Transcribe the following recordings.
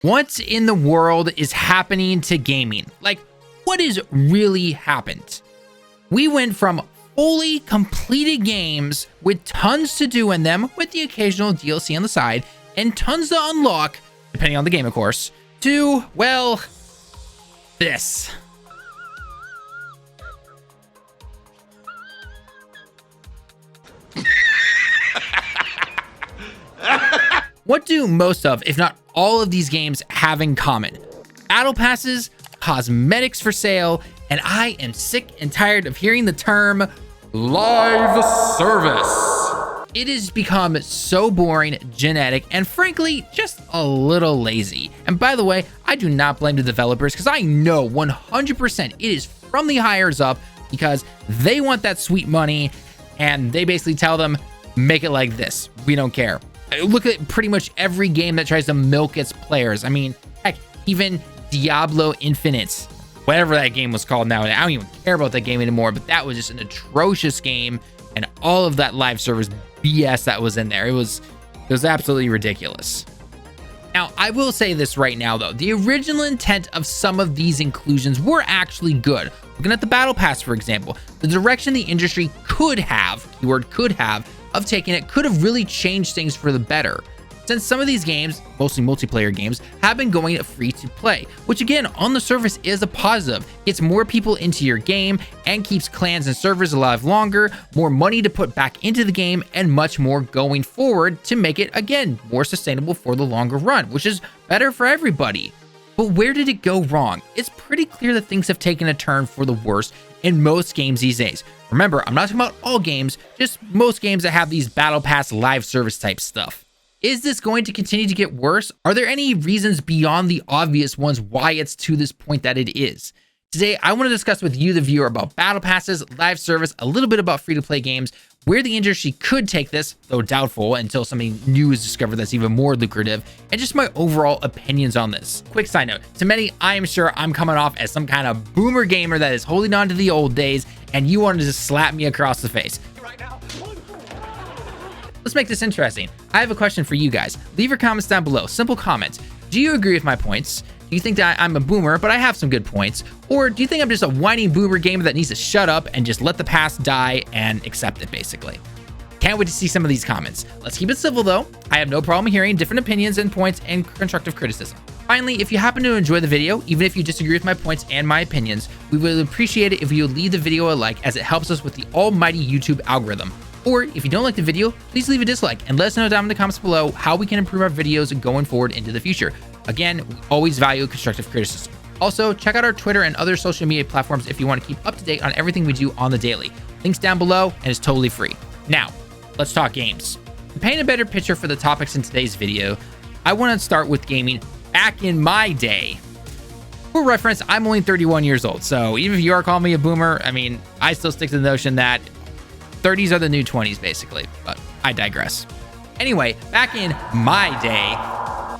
What in the world is happening to gaming? Like, what has really happened? We went from fully completed games with tons to do in them, with the occasional DLC on the side, and tons to unlock, depending on the game, of course, to, well, this. What do most of, if not all of these games have in common? Battle passes, cosmetics for sale, and I am sick and tired of hearing the term live service. It has become so boring, genetic, and frankly, just a little lazy. And by the way, I do not blame the developers because I know 100% it is from the hires up because they want that sweet money and they basically tell them, make it like this. We don't care. Look at pretty much every game that tries to milk its players. I mean, heck, even Diablo Infinite, whatever that game was called now. I don't even care about that game anymore, but that was just an atrocious game, and all of that live service BS that was in there. It was absolutely ridiculous. Now, I will say this right now, though. The original intent of some of these inclusions were actually good. Looking at the Battle Pass, for example, the direction the industry could have, keyword could have, of taking it could have really changed things for the better. Since some of these games, mostly multiplayer games, have been going free to play, which again, on the surface is a positive. Gets more people into your game and keeps clans and servers alive longer, more money to put back into the game, and much more going forward to make it, again, more sustainable for the longer run, which is better for everybody. But where did it go wrong? It's pretty clear that things have taken a turn for the worse in most games these days. Remember, I'm not talking about all games, just most games that have these Battle Pass live service type stuff. Is this going to continue to get worse? Are there any reasons beyond the obvious ones why it's to this point that it is? Today, I want to discuss with you, the viewer, about Battle Passes, live service, a little bit about free-to-play games, where the industry could take this, though doubtful, until something new is discovered that's even more lucrative, and just my overall opinions on this. Quick side note, to many, I am sure I'm coming off as some kind of boomer gamer that is holding on to the old days, and you wanted to just slap me across the face. Let's make this interesting. I have a question for you guys. Leave your comments down below. Simple comments. Do you agree with my points? Do you think that I'm a boomer, but I have some good points? Or do you think I'm just a whining boomer gamer that needs to shut up and just let the past die and accept it, basically? Can't wait to see some of these comments. Let's keep it civil, though. I have no problem hearing different opinions and points and constructive criticism. Finally, if you happen to enjoy the video, even if you disagree with my points and my opinions, we would appreciate it if you would leave the video a like, as it helps us with the almighty YouTube algorithm. Or if you don't like the video, please leave a dislike and let us know down in the comments below how we can improve our videos going forward into the future. Again, we always value constructive criticism. Also, check out our Twitter and other social media platforms if you want to keep up to date on everything we do on the daily. Links down below, and it's totally free. Now, let's talk games. To paint a better picture for the topics in today's video, I want to start with gaming back in my day. For reference, I'm only 31 years old, so even if you are calling me a boomer, I mean, I still stick to the notion that 30s are the new 20s, basically, but I digress. Anyway, back in my day,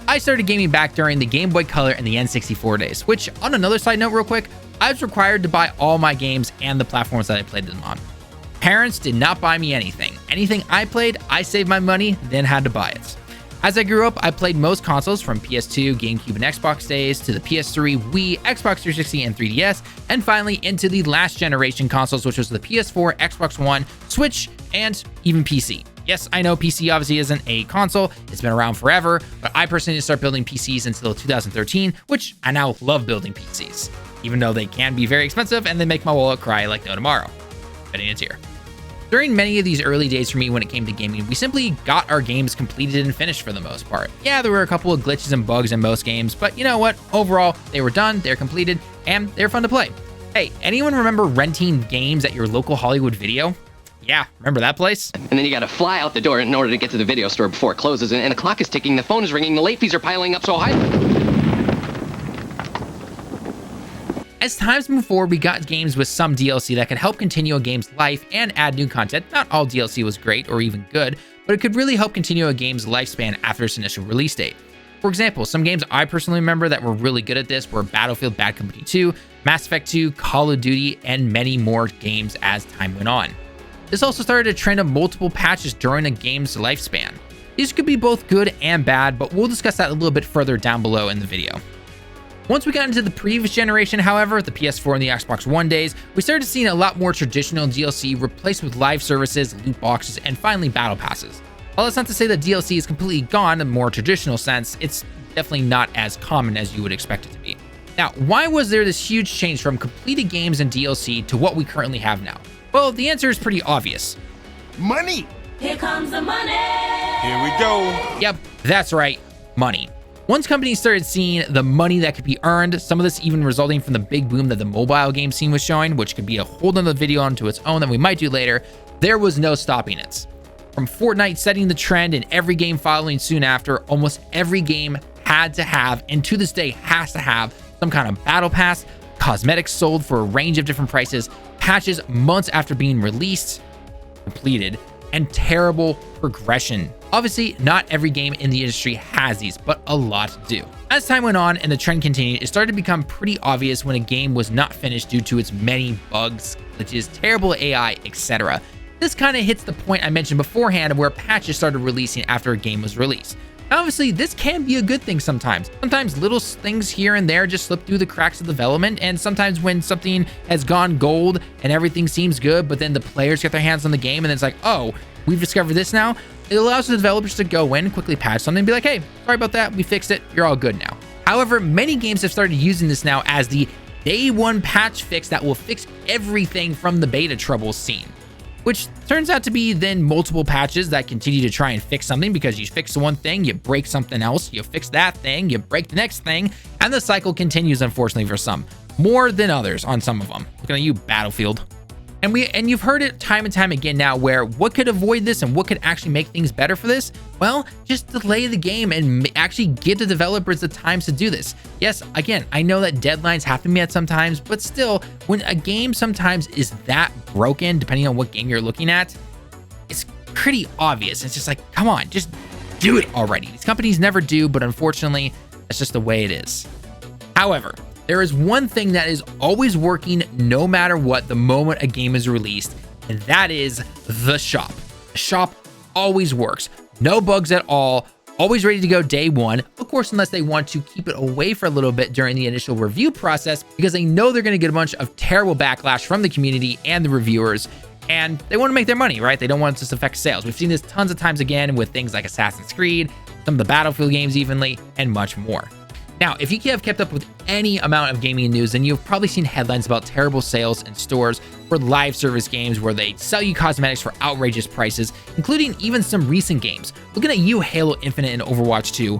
I started gaming back during the Game Boy Color and the N64 days, which, on another side note real quick, I was required to buy all my games and the platforms that I played them on. Parents did not buy me anything. Anything I played, I saved my money, then had to buy it. As I grew up, I played most consoles from PS2, GameCube, and Xbox days to the PS3, Wii, Xbox 360, and 3DS, and finally into the last generation consoles, which was the PS4, Xbox One, Switch, and even PC. Yes, I know PC obviously isn't a console, it's been around forever, but I personally didn't start building PCs until 2013, which I now love building PCs, even though they can be very expensive and they make my wallet cry like no tomorrow. Betting a tear. During many of these early days for me when it came to gaming, we simply got our games completed and finished for the most part. Yeah, there were a couple of glitches and bugs in most games, but you know what? Overall, they were done, they're completed, and they're fun to play. Hey, anyone remember renting games at your local Hollywood Video? Yeah, remember that place? And then you gotta fly out the door in order to get to the video store before it closes, and the clock is ticking, the phone is ringing, the late fees are piling up so high. As times move forward, we got games with some DLC that could help continue a game's life and add new content. Not all DLC was great or even good, but it could really help continue a game's lifespan after its initial release date. For example, some games I personally remember that were really good at this were Battlefield Bad Company 2, Mass Effect 2, Call of Duty, and many more games as time went on. This also started a trend of multiple patches during a game's lifespan. These could be both good and bad, but we'll discuss that a little bit further down below in the video. Once we got into the previous generation, however, the PS4 and the Xbox One days, we started seeing a lot more traditional DLC replaced with live services, loot boxes, and finally battle passes. While that's not to say that DLC is completely gone in a more traditional sense, it's definitely not as common as you would expect it to be. Now, why was there this huge change from completed games and DLC to what we currently have now? Well, the answer is pretty obvious. Money! Here comes the money! Here we go! Yep, that's right, money. Once companies started seeing the money that could be earned, some of this even resulting from the big boom that the mobile game scene was showing, which could be a whole nother video onto its own that we might do later, there was no stopping it. From Fortnite setting the trend and every game following soon after, almost every game had to have, and to this day has to have, some kind of battle pass, cosmetics sold for a range of different prices, patches months after being released, completed, and terrible progression. Obviously, not every game in the industry has these, but a lot do. As time went on and the trend continued, it started to become pretty obvious when a game was not finished due to its many bugs, glitches, terrible AI, etc. This kind of hits the point I mentioned beforehand of where patches started releasing after a game was released. Obviously, this can be a good thing sometimes. Sometimes little things here and there just slip through the cracks of development, and sometimes when something has gone gold and everything seems good, but then the players get their hands on the game and it's like, oh, we've discovered this now, it allows the developers to go in, quickly patch something and be like, hey, sorry about that, we fixed it, you're all good now. However, many games have started using this now as the day one patch fix that will fix everything from the beta troubles seen, which turns out to be then multiple patches that continue to try and fix something, because you fix one thing, you break something else, you fix that thing, you break the next thing, and the cycle continues, unfortunately, for some, more than others on some of them. Looking at you, Battlefield. And you've heard it time and time again now, where what could avoid this and what could actually make things better for this? Well, just delay the game and actually give the developers the time to do this. Yes, again, I know that deadlines have to be met sometimes, but still, when a game sometimes is that broken, depending on what game you're looking at, it's pretty obvious. It's just like, come on, just do it already. These companies never do, but unfortunately, that's just the way it is. However, there is one thing that is always working no matter what the moment a game is released, and that is the shop. The shop always works. No bugs at all, always ready to go day one. Of course, unless they want to keep it away for a little bit during the initial review process, because they know they're going to get a bunch of terrible backlash from the community and the reviewers, and they want to make their money, right? They don't want it to affect sales. We've seen this tons of times again with things like Assassin's Creed, some of the Battlefield games evenly, and much more. Now, if you have kept up with any amount of gaming news, then you've probably seen headlines about terrible sales in stores for live service games where they sell you cosmetics for outrageous prices, including even some recent games. Looking at you, Halo Infinite and Overwatch 2.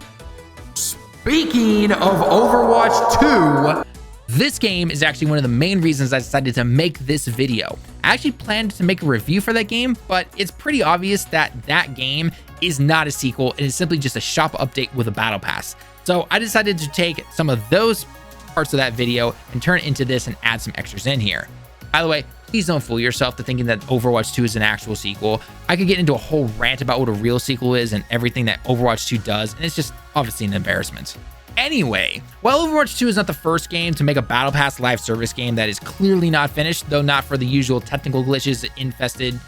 Speaking of Overwatch 2, this game is actually one of the main reasons I decided to make this video. I actually planned to make a review for that game, but it's pretty obvious that that game is not a sequel. It is simply just a shop update with a battle pass. So I decided to take some of those parts of that video and turn it into this and add some extras in here. By the way, please don't fool yourself to thinking that Overwatch 2 is an actual sequel. I could get into a whole rant about what a real sequel is and everything that Overwatch 2 does, and it's just obviously an embarrassment. Anyway, while Overwatch 2 is not the first game to make a Battle Pass live service game that is clearly not finished, though not for the usual technical glitches infested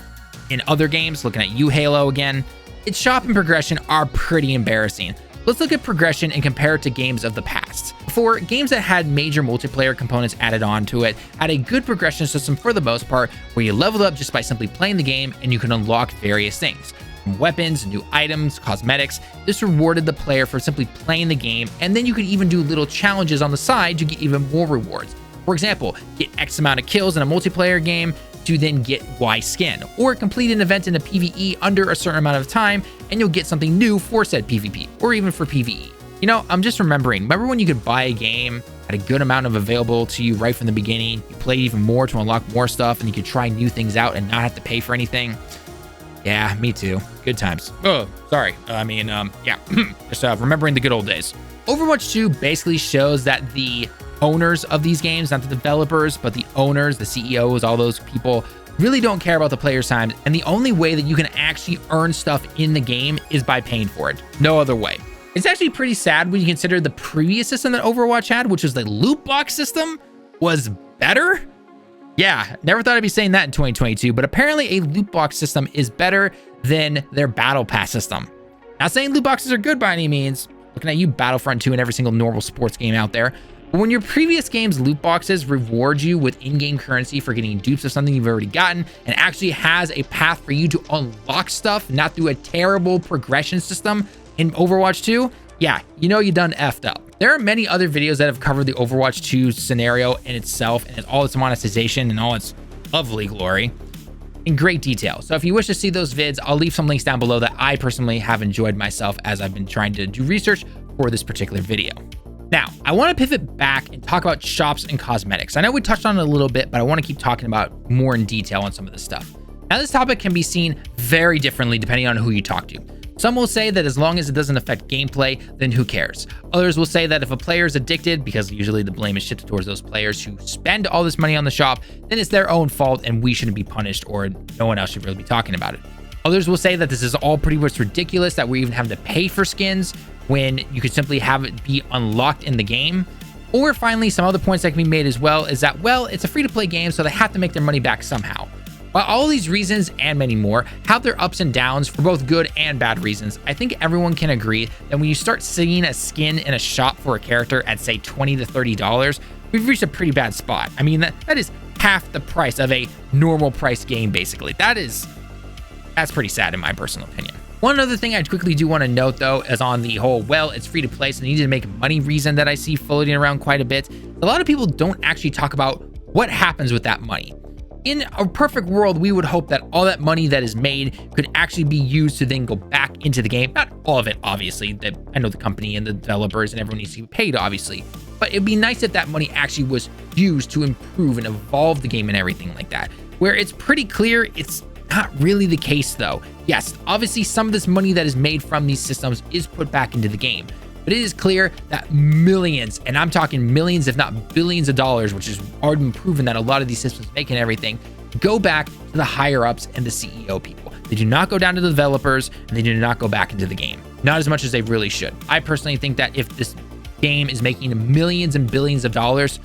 in other games, looking at you, Halo again, its shop and progression are pretty embarrassing. Let's look at progression and compare it to games of the past. For games that had major multiplayer components added on to it, had a good progression system for the most part, where you leveled up just by simply playing the game and you can unlock various things. From weapons, new items, cosmetics, this rewarded the player for simply playing the game, and then you could even do little challenges on the side to get even more rewards. For example, get X amount of kills in a multiplayer game to then get Y skin, or complete an event in a PvE under a certain amount of time and you'll get something new for said PvP, or even for PvE. You know, I'm just remember when you could buy a game, had a good amount of available to you right from the beginning, you played even more to unlock more stuff, and you could try new things out and not have to pay for anything? Yeah, me too. Good times. Oh, sorry. Yeah, just remembering the good old days. Overwatch 2 basically shows that the owners of these games, not the developers, but the owners, the CEOs, all those people, really don't care about the player's time, and the only way that you can actually earn stuff in the game is by paying for it. No other way. It's actually pretty sad when you consider the previous system that Overwatch had, which was the loot box system, was better. Yeah, never thought I'd be saying that in 2022, but apparently a loot box system is better than their battle pass system. Not saying loot boxes are good by any means. Looking at you, Battlefront 2 and every single normal sports game out there. But when your previous game's loot boxes reward you with in-game currency for getting dupes of something you've already gotten and actually has a path for you to unlock stuff, not through a terrible progression system in Overwatch 2, yeah, you know you done effed up. There are many other videos that have covered the Overwatch 2 scenario in itself and all its monetization and all its lovely glory in great detail. So if you wish to see those vids, I'll leave some links down below that I personally have enjoyed myself as I've been trying to do research for this particular video. Now, I want to pivot back and talk about shops and cosmetics. I know we touched on it a little bit, but I want to keep talking about more in detail on some of this stuff. Now, this topic can be seen very differently depending on who you talk to. Some will say that as long as it doesn't affect gameplay, then who cares? Others will say that if a player is addicted, because usually the blame is shifted towards those players who spend all this money on the shop, then it's their own fault and we shouldn't be punished, or no one else should really be talking about it. Others will say that this is all pretty much ridiculous, that we're even having to pay for skins when you could simply have it be unlocked in the game. Or finally, some other points that can be made as well is that, well, it's a free-to-play game, so they have to make their money back somehow. While all these reasons and many more have their ups and downs for both good and bad reasons, I think everyone can agree that when you start seeing a skin in a shop for a character at say $20 to $30, we've reached a pretty bad spot. I mean, that is half the price of a normal price game, basically. That's pretty sad in my personal opinion. One other thing I quickly do want to note though is on the whole, well, it's free to play, so they need to make money reason that I see floating around quite a bit. A lot of people don't actually talk about what happens with that money. In a perfect world, we would hope that all that money that is made could actually be used to then go back into the game. Not all of it, obviously. I know the company and the developers and everyone needs to be paid, obviously. But it'd be nice if that money actually was used to improve and evolve the game and everything like that. Where it's pretty clear it's not really the case though. Yes, obviously some of this money that is made from these systems is put back into the game. But it is clear that millions, and I'm talking millions if not billions of dollars, which is already been proven that a lot of these systems make and everything, go back to the higher ups and the CEO people. They do not go down to the developers and they do not go back into the game. Not as much as they really should. I personally think that if this game is making millions and billions of dollars,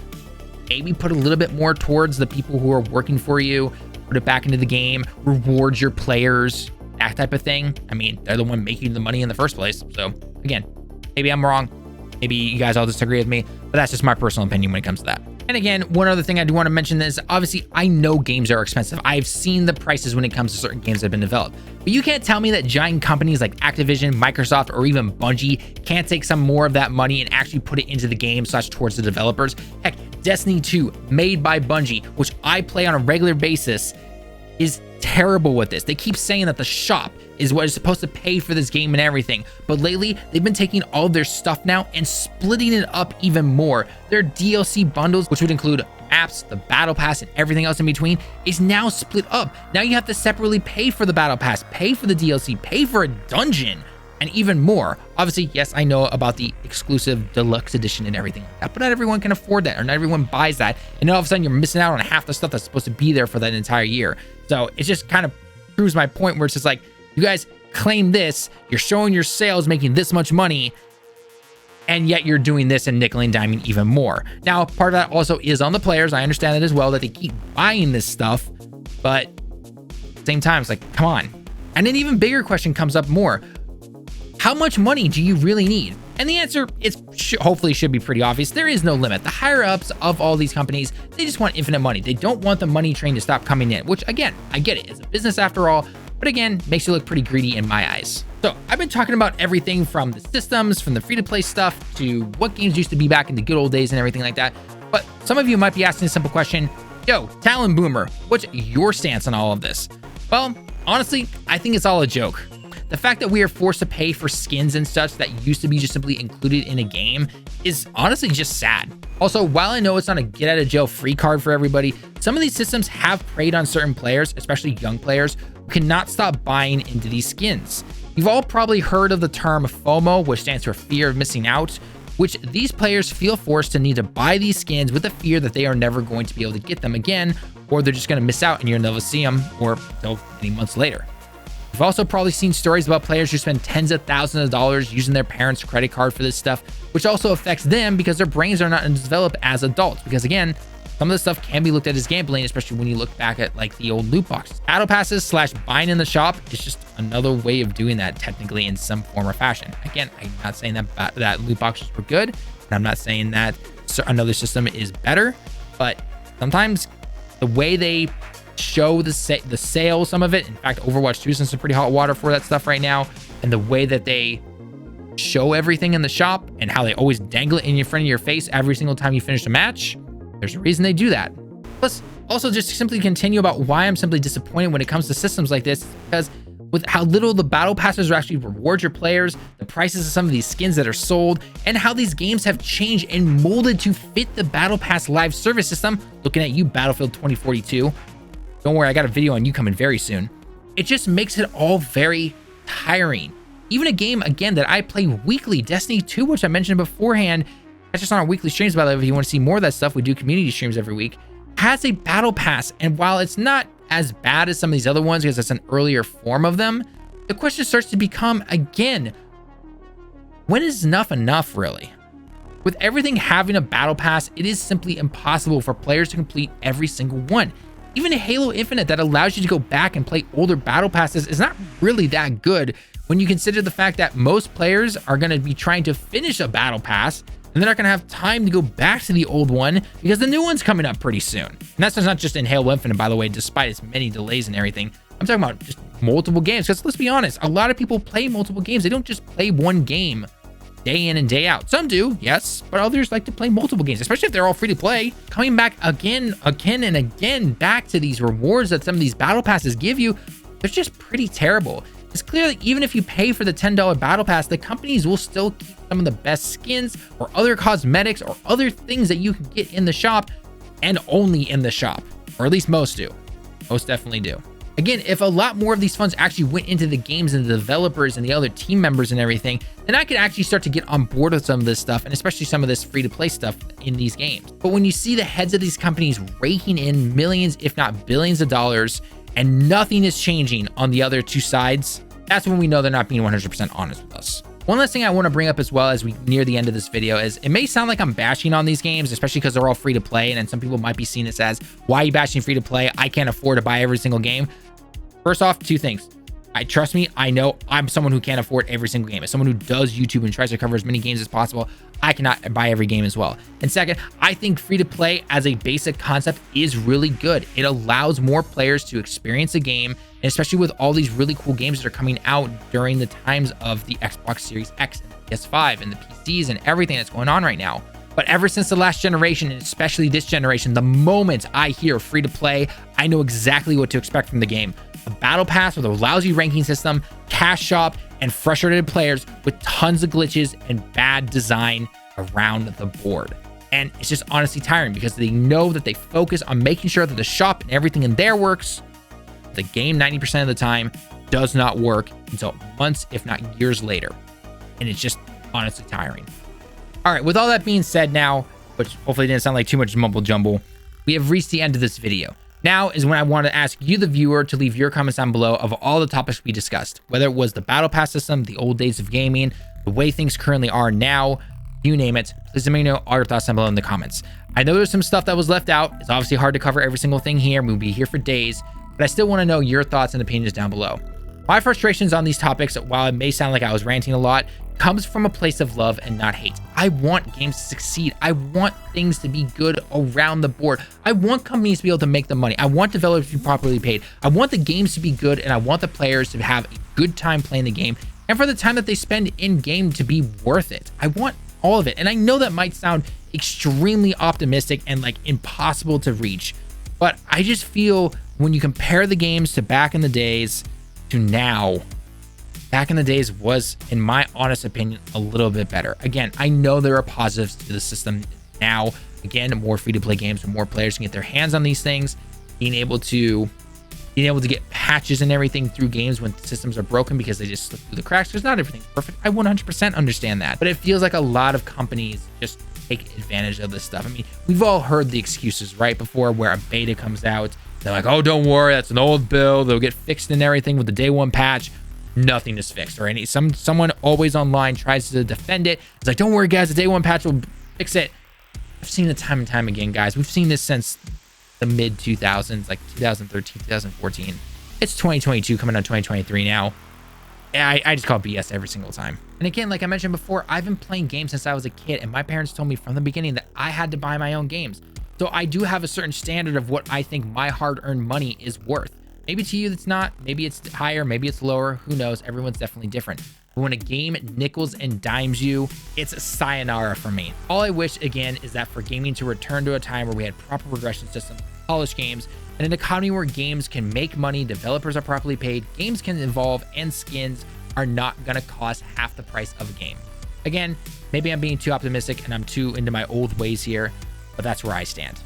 maybe put a little bit more towards the people who are working for you, put it back into the game, reward your players, that type of thing. I mean, they're the one making the money in the first place. So again, maybe I'm wrong. Maybe you guys all disagree with me, but that's just my personal opinion when it comes to that. And again, one other thing I do want to mention is obviously I know games are expensive. I've seen the prices when it comes to certain games that have been developed, but you can't tell me that giant companies like Activision, Microsoft, or even Bungie can't take some more of that money and actually put it into the game / towards the developers. Heck, Destiny 2, made by Bungie, which I play on a regular basis, is terrible with this. They keep saying that the shop is what is supposed to pay for this game and everything, but lately they've been taking all of their stuff now and splitting it up even more. Their DLC bundles, which would include maps, the battle pass, and everything else in between, is now split up. Now you have to separately pay for the battle pass, pay for the DLC, pay for a dungeon, and even more. Obviously, yes, I know about the exclusive deluxe edition and everything like that, but not everyone can afford that, or not everyone buys that, and then all of a sudden you're missing out on half the stuff that's supposed to be there for that entire year. So it just kind of proves my point where it's just like, you guys claim this, you're showing your sales making this much money, and yet you're doing this and nickel and diming even more. Now, part of that also is on the players. I understand that as well, that they keep buying this stuff, but at the same time, it's like, come on. And an even bigger question comes up more. How much money do you really need? And the answer is hopefully should be pretty obvious. There is no limit. The higher ups of all these companies, they just want infinite money. They don't want the money train to stop coming in, which again, I get it. It's a business after all, but again, makes you look pretty greedy in my eyes. So I've been talking about everything from the systems, from the free-to-play stuff, to what games used to be back in the good old days and everything like that. But some of you might be asking a simple question, yo, Tallen Boomer, what's your stance on all of this? Well, honestly, I think it's all a joke. The fact that we are forced to pay for skins and such that used to be just simply included in a game is honestly just sad. Also, while I know it's not a get out of jail free card for everybody, some of these systems have preyed on certain players, especially young players, who cannot stop buying into these skins. You've all probably heard of the term FOMO, which stands for fear of missing out, which these players feel forced to need to buy these skins with the fear that they are never going to be able to get them again, or they're just going to miss out and you'll never see them, or they'll many months later. We've also probably seen stories about players who spend tens of thousands of dollars using their parents' credit card for this stuff, which also affects them because their brains are not developed as adults. Because again, some of the stuff can be looked at as gambling, especially when you look back at like the old loot boxes. Battle passes slash buying in the shop is just another way of doing that technically in some form or fashion. Again, I'm not saying that loot boxes were good, and I'm not saying that another system is better, but sometimes the way they show the sale, some of it, in fact, Overwatch 2 is in some pretty hot water for that stuff right now, and the way that they show everything in the shop and how they always dangle it in front of your face every single time you finish a match, there's a reason they do that. Plus, also just simply continue about why I'm simply disappointed when it comes to systems like this, because with how little the battle passes actually reward your players, the prices of some of these skins that are sold, and how these games have changed and molded to fit the battle pass live service system. Looking at you, Battlefield 2042. Don't worry, I got a video on you coming very soon. It just makes it all very tiring. Even a game, again, that I play weekly, Destiny 2, which I mentioned beforehand, that's just on our weekly streams, by the way. If you want to see more of that stuff, we do community streams every week, has a battle pass. And while it's not as bad as some of these other ones because it's an earlier form of them, the question starts to become, again, when is enough really? With everything having a battle pass, it is simply impossible for players to complete every single one. Even Halo Infinite that allows you to go back and play older battle passes is not really that good when you consider the fact that most players are going to be trying to finish a battle pass and they're not going to have time to go back to the old one because the new one's coming up pretty soon. And that's not just in Halo Infinite, by the way, despite its many delays and everything. I'm talking about just multiple games, because let's be honest, a lot of people play multiple games. They don't just play one game day in and day out. Some do, yes, but others like to play multiple games, especially if they're all free to play. Coming back again and again back to these rewards that some of these battle passes give you, they're just pretty terrible. It's clear that even if you pay for the $10 battle pass, the companies will still keep some of the best skins or other cosmetics or other things that you can get in the shop, and only in the shop, or at least most do. Most definitely do. Again, if a lot more of these funds actually went into the games and the developers and the other team members and everything, then I could actually start to get on board with some of this stuff, and especially some of this free-to-play stuff in these games. But when you see the heads of these companies raking in millions, if not billions of dollars, and nothing is changing on the other two sides, that's when we know they're not being 100% honest with us. One last thing I want to bring up as well as we near the end of this video is, it may sound like I'm bashing on these games, especially because they're all free to play, and then some people might be seeing this as, why are you bashing free to play? I can't afford to buy every single game. First off, two things. Trust me, I know I'm someone who can't afford every single game. As someone who does YouTube and tries to cover as many games as possible, I cannot buy every game as well. And second, I think free to play as a basic concept is really good. It allows more players to experience a game, and especially with all these really cool games that are coming out during the times of the Xbox Series X and the PS5 and the PCs and everything that's going on right now. But ever since the last generation, and especially this generation, the moment I hear free to play, I know exactly what to expect from the game. A battle pass with a lousy ranking system, cash shop, and frustrated players with tons of glitches and bad design around the board. And it's just honestly tiring because they know that they focus on making sure that the shop and everything in there works. The game 90% of the time does not work until months, if not years later. And it's just honestly tiring. All right, with all that being said now, which hopefully didn't sound like too much mumble jumble, we have reached the end of this video. Now is when I want to ask you, the viewer, to leave your comments down below of all the topics we discussed, whether it was the battle pass system, the old days of gaming, the way things currently are now, you name it. Please let me know all your thoughts down below in the comments. I know there's some stuff that was left out. It's obviously hard to cover every single thing here. We'll be here for days, but I still want to know your thoughts and opinions down below. My frustrations on these topics, while it may sound like I was ranting a lot, comes from a place of love and not hate. I want games to succeed. I want things to be good around the board. I want companies to be able to make the money. I want developers to be properly paid. I want the games to be good, and I want the players to have a good time playing the game, and for the time that they spend in game to be worth it. I want all of it. And I know that might sound extremely optimistic and like impossible to reach, but I just feel when you compare the games to back in the days to now, back in the days was, in my honest opinion, a little bit better. Again, I know there are positives to the system now. Again, more free-to-play games where more players can get their hands on these things, being able to get patches and everything through games when systems are broken because they just slip through the cracks, because not everything's perfect. I 100% understand that, but it feels like a lot of companies just take advantage of this stuff. I mean, we've all heard the excuses right before where a beta comes out. They're like, oh, don't worry, that's an old build. They'll get fixed and everything with the day one patch. Nothing is fixed, or someone always online tries to defend it. It's like, don't worry guys, the day one patch will fix it. I've seen it time and time again, guys. We've seen this since the mid 2000s, like 2013, 2014. It's 2022 coming on 2023 now. I just call BS every single time. And again, like I mentioned before, I've been playing games since I was a kid, and my parents told me from the beginning that I had to buy my own games. So I do have a certain standard of what I think my hard-earned money is worth. Maybe to you it's not, maybe it's higher, maybe it's lower, who knows? Everyone's definitely different. But when a game nickels and dimes you, it's a sayonara for me. All I wish, again, is that for gaming to return to a time where we had proper progression systems, polished games, and an economy where games can make money, developers are properly paid, games can evolve, and skins are not gonna cost half the price of a game. Again, maybe I'm being too optimistic and I'm too into my old ways here, but that's where I stand.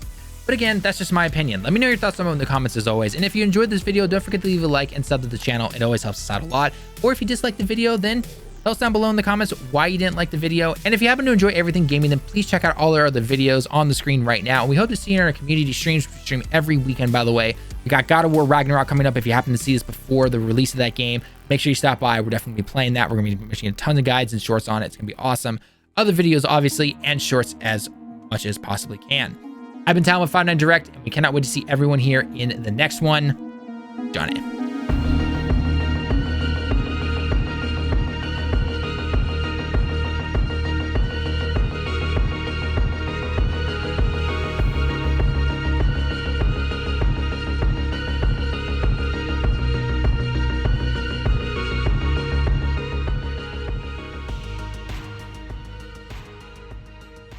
But again, that's just my opinion. Let me know your thoughts on it in the comments as always. And if you enjoyed this video, don't forget to leave a like and sub to the channel. It always helps us out a lot. Or if you disliked the video, then tell us down below in the comments why you didn't like the video. And if you happen to enjoy everything gaming, then please check out all our other videos on the screen right now. And we hope to see you in our community streams. We stream every weekend, by the way. We got God of War Ragnarok coming up. If you happen to see this before the release of that game, make sure you stop by. We're definitely playing that. We're going to be making tons of guides and shorts on it. It's going to be awesome. Other videos, obviously, and shorts as much as possibly can. I've been Tallen with 59 Direct, and we cannot wait to see everyone here in the next one. Johnny.